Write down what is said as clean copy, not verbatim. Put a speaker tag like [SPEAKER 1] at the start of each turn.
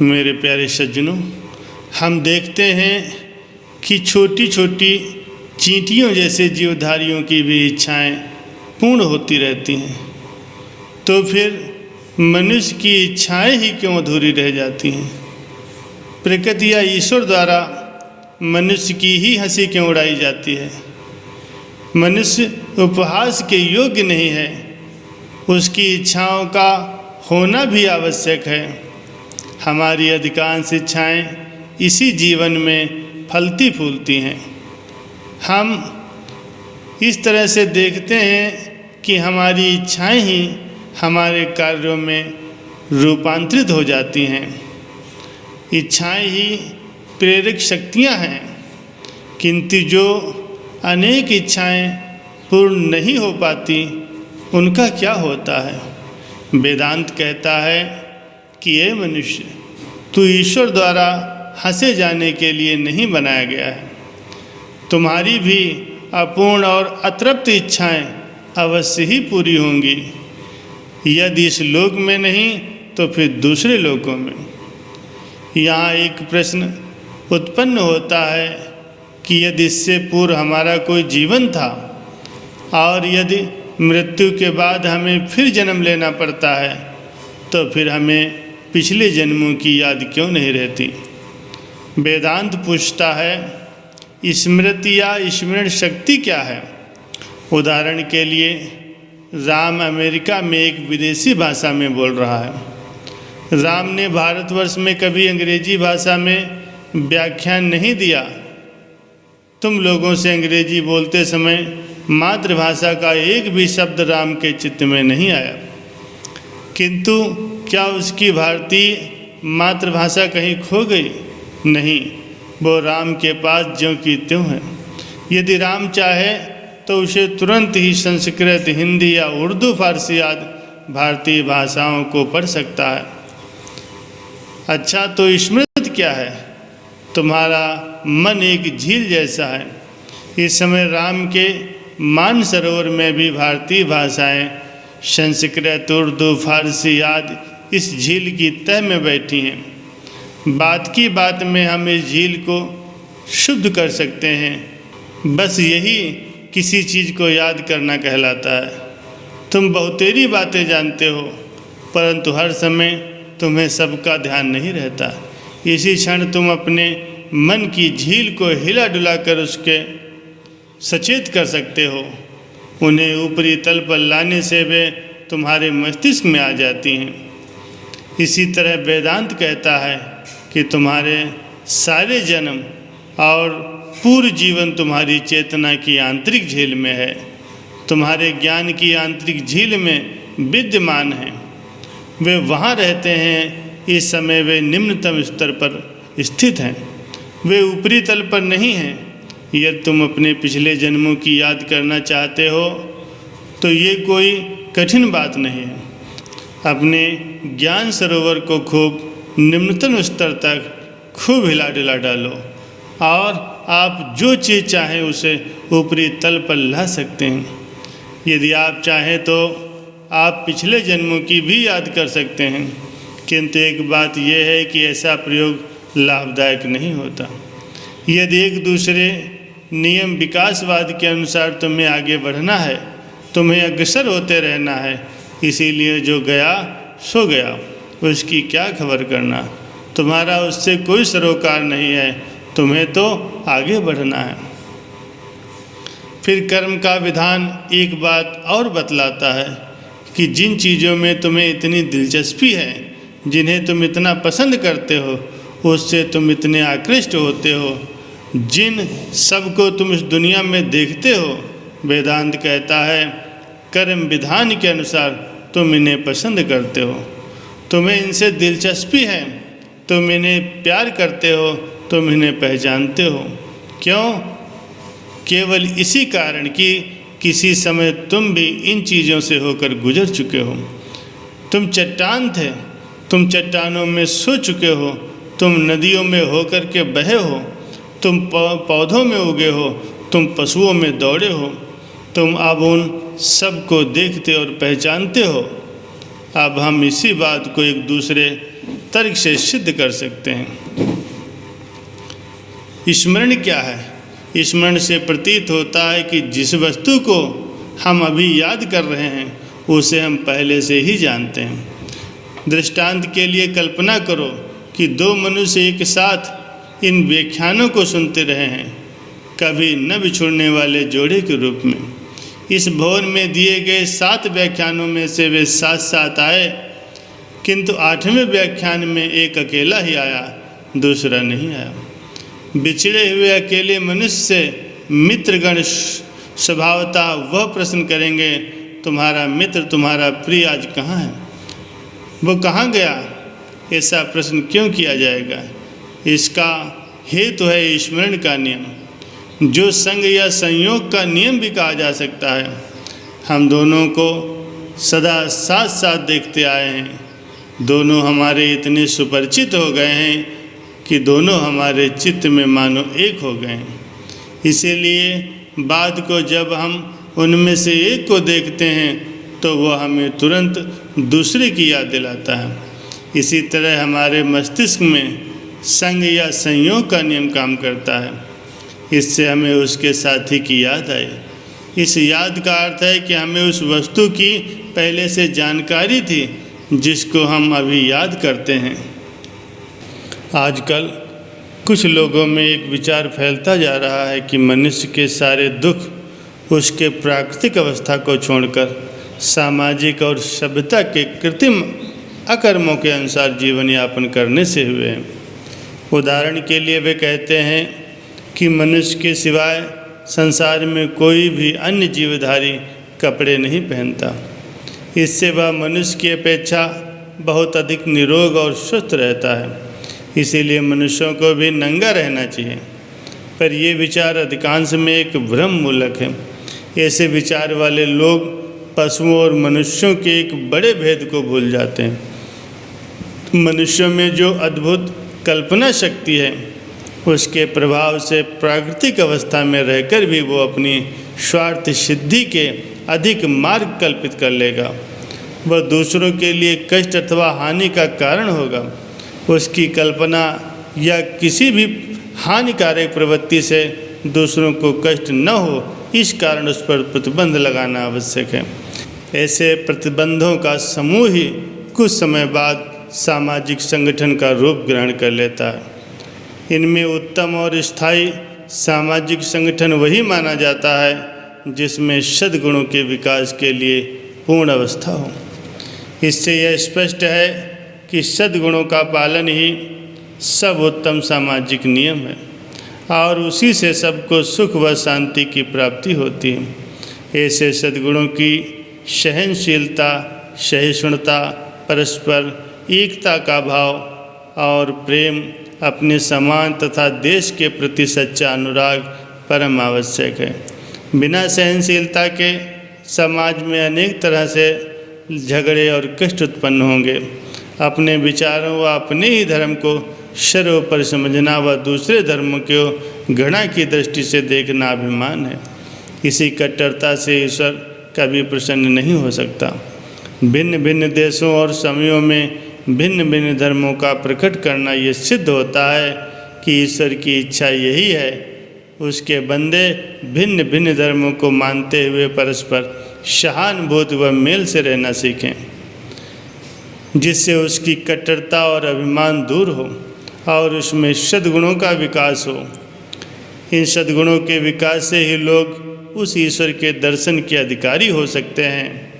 [SPEAKER 1] मेरे प्यारे सज्जनों, हम देखते हैं कि छोटी छोटी चींटियों जैसे जीवधारियों की भी इच्छाएं पूर्ण होती रहती हैं, तो फिर मनुष्य की इच्छाएं ही क्यों अधूरी रह जाती हैं? प्रकृति या ईश्वर द्वारा मनुष्य की ही हंसी क्यों उड़ाई जाती है? मनुष्य उपहास के योग्य नहीं है, उसकी इच्छाओं का होना भी आवश्यक है। हमारी अधिकांश इच्छाएं इसी जीवन में फलती फूलती हैं। हम इस तरह से देखते हैं कि हमारी इच्छाएं ही हमारे कार्यों में रूपांतरित हो जाती हैं। इच्छाएं ही प्रेरक शक्तियां हैं, किंतु जो अनेक इच्छाएं पूर्ण नहीं हो पाती, उनका क्या होता है? वेदांत कहता है कि ये मनुष्य, तू ईश्वर द्वारा हंसे जाने के लिए नहीं बनाया गया है। तुम्हारी भी अपूर्ण और अतृप्त इच्छाएं अवश्य ही पूरी होंगी, यदि इस लोक में नहीं तो फिर दूसरे लोकों में। यहाँ एक प्रश्न उत्पन्न होता है कि यदि इससे पूर्व हमारा कोई जीवन था और यदि मृत्यु के बाद हमें फिर जन्म लेना पड़ता है, तो फिर हमें पिछले जन्मों की याद क्यों नहीं रहती? वेदांत पूछता है, स्मृति या स्मरण शक्ति क्या है? उदाहरण के लिए, राम अमेरिका में एक विदेशी भाषा में बोल रहा है। राम ने भारतवर्ष में कभी अंग्रेजी भाषा में व्याख्यान नहीं दिया। तुम लोगों से अंग्रेजी बोलते समय मातृभाषा का एक भी शब्द राम के चित्त में नहीं आया, किंतु क्या उसकी भारतीय मातृभाषा कहीं खो गई? नहीं, वो राम के पास ज्यों की त्यों है। यदि राम चाहे तो उसे तुरंत ही संस्कृत, हिंदी या उर्दू, फारसी आदि भारतीय भाषाओं को पढ़ सकता है। अच्छा, तो स्मृति क्या है? तुम्हारा मन एक झील जैसा है। इस समय राम के मानसरोवर में भी भारतीय भाषाएं, संस्कृत, उर्दू, फारसी आदि इस झील की तह में बैठी हैं। बात की बात में हम इस झील को शुद्ध कर सकते हैं। बस यही किसी चीज़ को याद करना कहलाता है। तुम बहुतेरी बातें जानते हो, परंतु हर समय तुम्हें सबका ध्यान नहीं रहता। इसी क्षण तुम अपने मन की झील को हिला डुला कर उसके सचेत कर सकते हो। उन्हें ऊपरी तल पर लाने से वे तुम्हारे मस्तिष्क में आ जाती हैं। इसी तरह वेदांत कहता है कि तुम्हारे सारे जन्म और पूर्ण जीवन तुम्हारी चेतना की आंतरिक झील में है, तुम्हारे ज्ञान की आंतरिक झील में विद्यमान हैं। वे वहाँ रहते हैं। इस समय वे निम्नतम स्तर पर स्थित हैं, वे ऊपरी तल पर नहीं हैं। यदि तुम अपने पिछले जन्मों की याद करना चाहते हो तो ये कोई कठिन बात नहीं है। अपने ज्ञान सरोवर को खूब निम्नतम स्तर तक खूब हिला डुला डालो और आप जो चीज़ चाहें उसे ऊपरी तल पर ला सकते हैं। यदि आप चाहें तो आप पिछले जन्मों की भी याद कर सकते हैं, किंतु एक बात यह है कि ऐसा प्रयोग लाभदायक नहीं होता। यदि एक दूसरे नियम विकासवाद के अनुसार तुम्हें आगे बढ़ना है, तुम्हें अग्रसर होते रहना है, इसीलिए जो गया सो गया, उसकी क्या खबर करना। तुम्हारा उससे कोई सरोकार नहीं है, तुम्हें तो आगे बढ़ना है। फिर कर्म का विधान एक बात और बतलाता है कि जिन चीज़ों में तुम्हें इतनी दिलचस्पी है, जिन्हें तुम इतना पसंद करते हो, उससे तुम इतने आकृष्ट होते हो, जिन सबको तुम इस दुनिया में देखते हो, वेदांत कहता है कर्म विधान के अनुसार तुम इन्हें पसंद करते हो। तुम्हें इनसे दिलचस्पी है, तुम इन्हें प्यार करते हो, तुम इन्हें पहचानते हो। क्यों? केवल इसी कारण कि किसी समय तुम भी इन चीज़ों से होकर गुजर चुके हो। तुम चट्टान थे, तुम चट्टानों में सो चुके हो, तुम नदियों में होकर के बहे हो, तुम पौधों में उगे हो, तुम पशुओं में दौड़े हो। तुम अब उन सब को देखते और पहचानते हो। अब हम इसी बात को एक दूसरे तर्क से सिद्ध कर सकते हैं। स्मरण क्या है? स्मरण से प्रतीत होता है कि जिस वस्तु को हम अभी याद कर रहे हैं उसे हम पहले से ही जानते हैं। दृष्टांत के लिए कल्पना करो कि दो मनुष्य एक साथ इन व्याख्यानों को सुनते रहे हैं, कभी न बिछुड़ने वाले जोड़े के रूप में। इस भवन में दिए गए 7 व्याख्यानों में से वे साथ साथ आए, किंतु 8वें व्याख्यान में एक अकेला ही आया, दूसरा नहीं आया। बिछड़े हुए अकेले मनुष्य से मित्रगण स्वभावतः वह प्रश्न करेंगे, तुम्हारा मित्र, तुम्हारा प्रिय आज कहाँ है, वो कहाँ गया? ऐसा प्रश्न क्यों किया जाएगा? इसका हेतु है स्मरण का नियम, जो संग या संयोग का नियम भी कहा जा सकता है। हम दोनों को सदा साथ साथ देखते आए हैं, दोनों हमारे इतने सुपरिचित हो गए हैं कि दोनों हमारे चित्त में मानो एक हो गए हैं। इसीलिए बाद को जब हम उनमें से एक को देखते हैं तो वह हमें तुरंत दूसरे की याद दिलाता है। इसी तरह हमारे मस्तिष्क में संग या संयोग का नियम काम करता है, इससे हमें उसके साथी की याद आए। इस याद का अर्थ है कि हमें उस वस्तु की पहले से जानकारी थी जिसको हम अभी याद करते हैं। आजकल कुछ लोगों में एक विचार फैलता जा रहा है कि मनुष्य के सारे दुख उसके प्राकृतिक अवस्था को छोड़कर सामाजिक और सभ्यता के कृत्रिम अकर्मों के अनुसार जीवन यापन करने से हुए हैं। उदाहरण के लिए वे कहते हैं कि मनुष्य के सिवाय संसार में कोई भी अन्य जीवधारी कपड़े नहीं पहनता, इससे वह मनुष्य की अपेक्षा बहुत अधिक निरोग और स्वस्थ रहता है, इसीलिए मनुष्यों को भी नंगा रहना चाहिए। पर ये विचार अधिकांश में एक भ्रम मूलक है। ऐसे विचार वाले लोग पशुओं और मनुष्यों के एक बड़े भेद को भूल जाते हैं। मनुष्यों में जो अद्भुत कल्पना शक्ति है, उसके प्रभाव से प्राकृतिक अवस्था में रहकर भी वो अपनी स्वार्थ सिद्धि के अधिक मार्ग कल्पित कर लेगा। वह दूसरों के लिए कष्ट अथवा हानि का कारण होगा। उसकी कल्पना या किसी भी हानिकारक प्रवृत्ति से दूसरों को कष्ट न हो, इस कारण उस पर प्रतिबंध लगाना आवश्यक है। ऐसे प्रतिबंधों का समूह ही कुछ समय बाद सामाजिक संगठन का रूप ग्रहण कर लेता है। इनमें उत्तम और स्थायी सामाजिक संगठन वही माना जाता है जिसमें सद्गुणों के विकास के लिए पूर्ण अवस्था हो। इससे यह स्पष्ट है कि सद्गुणों का पालन ही सब उत्तम सामाजिक नियम है और उसी से सबको सुख व शांति की प्राप्ति होती है। ऐसे सद्गुणों की सहनशीलता, सहिष्णुता, परस्पर एकता का भाव और प्रेम, अपने समाज तथा देश के प्रति सच्चा अनुराग परम आवश्यक है। बिना सहनशीलता के समाज में अनेक तरह से झगड़े और कष्ट उत्पन्न होंगे। अपने विचारों व अपने ही धर्म को सर्वोपरि समझना व दूसरे धर्मों को घृणा की दृष्टि से देखना अभिमान है। इसी कट्टरता से ईश्वर कभी प्रसन्न नहीं हो सकता। भिन्न भिन्न देशों और समयों में भिन्न भिन्न धर्मों का प्रकट करना ये सिद्ध होता है कि ईश्वर की इच्छा यही है, उसके बंदे भिन्न भिन्न धर्मों को मानते हुए परस्पर सहानुभूति व मेल से रहना सीखें, जिससे उसकी कट्टरता और अभिमान दूर हो और उसमें सद्गुणों का विकास हो। इन सद्गुणों के विकास से ही लोग उस ईश्वर के दर्शन के अधिकारी हो सकते हैं